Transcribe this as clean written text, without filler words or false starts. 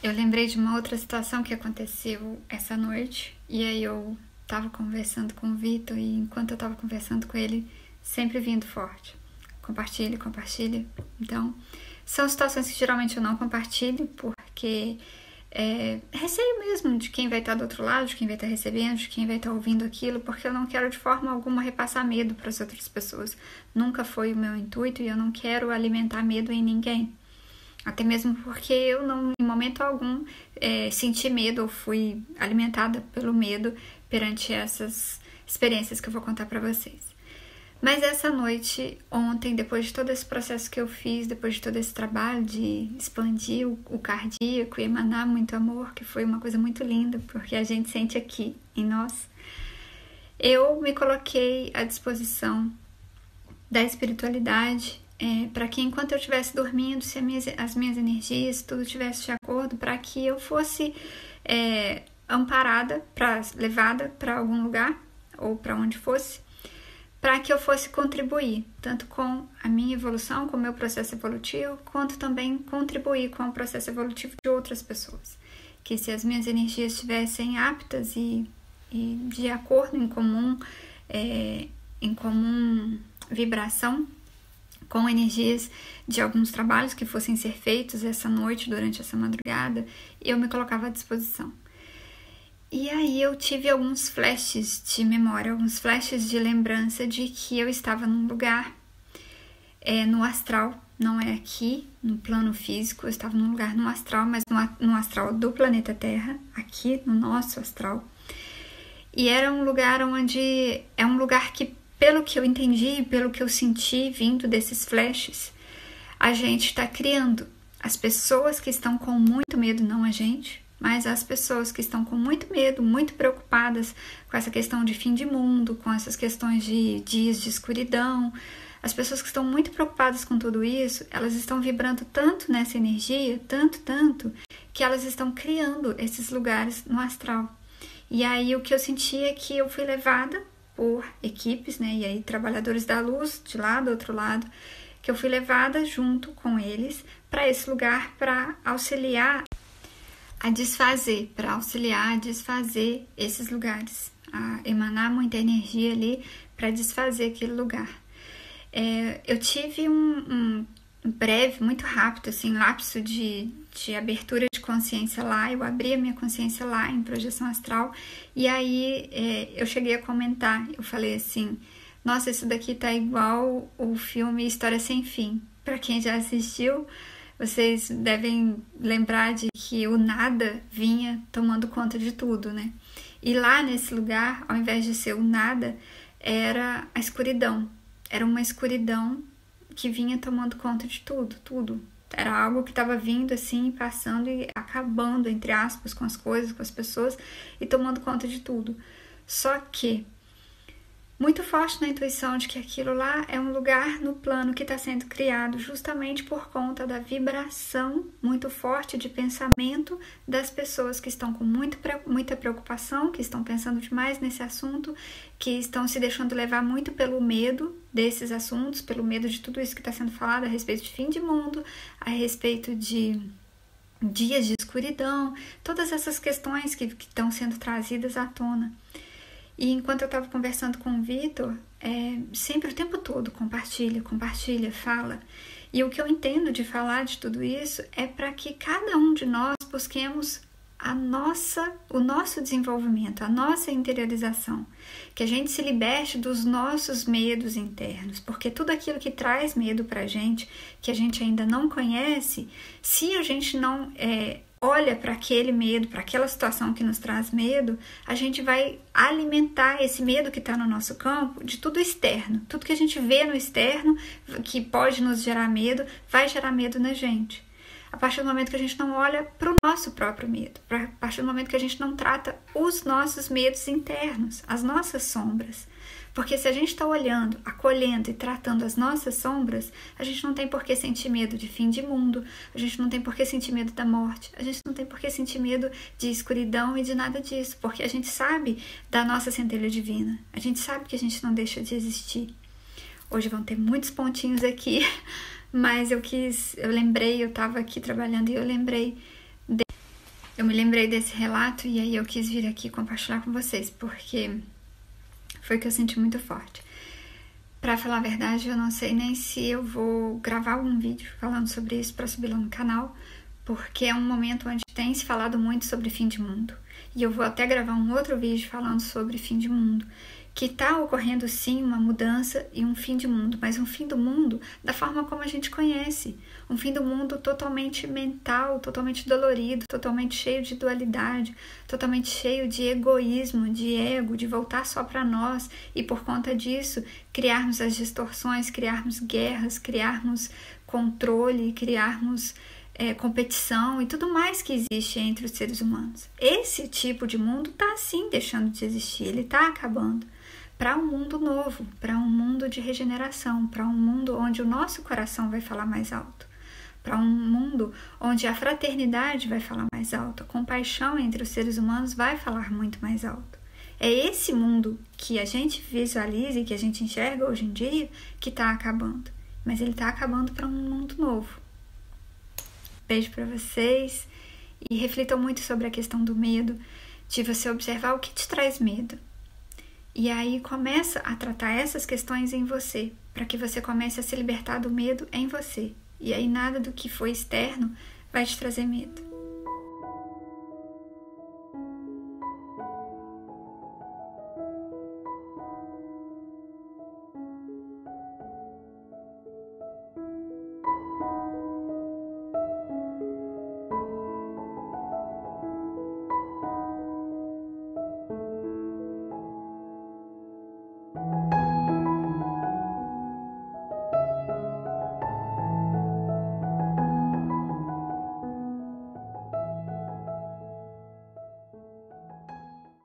Eu lembrei de uma outra situação que aconteceu essa noite, e aí eu tava conversando com o Vitor, e enquanto eu tava conversando com ele, sempre vindo forte. Compartilhe, compartilhe. Então, são situações que geralmente eu não compartilho, porque receio mesmo de quem vai estar do outro lado, de quem vai estar recebendo, de quem vai estar ouvindo aquilo, porque eu não quero de forma alguma repassar medo para as outras pessoas. Nunca foi o meu intuito e eu não quero alimentar medo em ninguém. Até mesmo porque eu não, em momento algum, senti medo ou fui alimentada pelo medo perante essas experiências que eu vou contar para vocês. Mas essa noite, ontem, depois de todo esse processo que eu fiz, depois de todo esse trabalho de expandir o cardíaco e emanar muito amor, que foi uma coisa muito linda, porque a gente sente aqui em nós, eu me coloquei à disposição da espiritualidade, para que enquanto eu estivesse dormindo, se as minhas energias, tudo estivesse de acordo, para que eu fosse amparada, levada para algum lugar, ou para onde fosse, para que eu fosse contribuir, tanto com a minha evolução, com o meu processo evolutivo, quanto também contribuir com o processo evolutivo de outras pessoas. Que se as minhas energias estivessem aptas e de acordo em comum vibração, com energias de alguns trabalhos que fossem ser feitos essa noite, durante essa madrugada, eu me colocava à disposição. E aí eu tive alguns flashes de memória, alguns flashes de lembrança de que eu estava num lugar, no astral, não é aqui, no plano físico, eu estava num lugar no astral, mas no astral do planeta Terra, aqui no nosso astral. E era um lugar é um lugar que, pelo que eu entendi, pelo que eu senti vindo desses flashes, a gente está criando. As pessoas que estão com muito medo, não a gente, mas as pessoas que estão com muito medo, muito preocupadas com essa questão de fim de mundo, com essas questões de dias de escuridão, as pessoas que estão muito preocupadas com tudo isso, elas estão vibrando tanto nessa energia, tanto, que elas estão criando esses lugares no astral. E aí o que eu senti é que eu fui levada por equipes, né, e aí trabalhadores da luz, de lá do outro lado, que eu fui levada junto com eles para esse lugar para auxiliar a desfazer, esses lugares, a emanar muita energia ali para desfazer aquele lugar. Eu tive um breve, muito rápido, assim, lapso de abertura de consciência lá. Eu abri a minha consciência lá em projeção astral e aí eu cheguei a comentar, eu falei assim: nossa, isso daqui tá igual o filme História Sem Fim. Para quem já assistiu, vocês devem lembrar de que o nada vinha tomando conta de tudo, né? E lá nesse lugar, ao invés de ser o nada, era a escuridão. Era uma escuridão que vinha tomando conta de tudo. Era algo que estava vindo assim, passando e acabando, entre aspas, com as coisas, com as pessoas e tomando conta de tudo. Só que muito forte na intuição de que aquilo lá é um lugar no plano que está sendo criado justamente por conta da vibração muito forte de pensamento das pessoas que estão com muita preocupação, que estão pensando demais nesse assunto, que estão se deixando levar muito pelo medo desses assuntos, pelo medo de tudo isso que está sendo falado a respeito de fim de mundo, a respeito de dias de escuridão, todas essas questões que estão sendo trazidas à tona. E enquanto eu estava conversando com o Vitor, sempre o tempo todo, compartilha, fala. E o que eu entendo de falar de tudo isso é para que cada um de nós busquemos o nosso desenvolvimento, a nossa interiorização. Que a gente se liberte dos nossos medos internos, porque tudo aquilo que traz medo para a gente, que a gente ainda não conhece, se a gente não olha para aquele medo, para aquela situação que nos traz medo, a gente vai alimentar esse medo que está no nosso campo de tudo externo. Tudo que a gente vê no externo que pode nos gerar medo, vai gerar medo na gente. A partir do momento que a gente não olha para o nosso próprio medo, a partir do momento que a gente não trata os nossos medos internos, as nossas sombras. Porque se a gente está olhando, acolhendo e tratando as nossas sombras, a gente não tem por que sentir medo de fim de mundo, a gente não tem por que sentir medo da morte, a gente não tem por que sentir medo de escuridão e de nada disso, porque a gente sabe da nossa centelha divina, a gente sabe que a gente não deixa de existir. Hoje vão ter muitos pontinhos aqui, mas eu estava aqui trabalhando e eu lembrei eu me lembrei desse relato e aí eu quis vir aqui compartilhar com vocês, porque foi o que eu senti muito forte. Pra falar a verdade, eu não sei nem se eu vou gravar algum vídeo falando sobre isso pra subir lá no canal, porque é um momento onde tem se falado muito sobre fim de mundo. E eu vou até gravar um outro vídeo falando sobre fim de mundo, que tá ocorrendo sim uma mudança e um fim de mundo, mas um fim do mundo da forma como a gente conhece. Um fim do mundo totalmente mental, totalmente dolorido, totalmente cheio de dualidade, totalmente cheio de egoísmo, de ego, de voltar só para nós e por conta disso criarmos as distorções, criarmos guerras, criarmos controle, criarmos competição e tudo mais que existe entre os seres humanos. Esse tipo de mundo está sim deixando de existir, ele está acabando para um mundo novo, para um mundo de regeneração, para um mundo onde o nosso coração vai falar mais alto, para um mundo onde a fraternidade vai falar mais alto, a compaixão entre os seres humanos vai falar muito mais alto. É esse mundo que a gente visualiza e que a gente enxerga hoje em dia que está acabando, mas ele está acabando para um mundo novo. Beijo para vocês e reflitam muito sobre a questão do medo, de você observar o que te traz medo. E aí começa a tratar essas questões em você, para que você comece a se libertar do medo em você. E aí nada do que foi externo vai te trazer medo.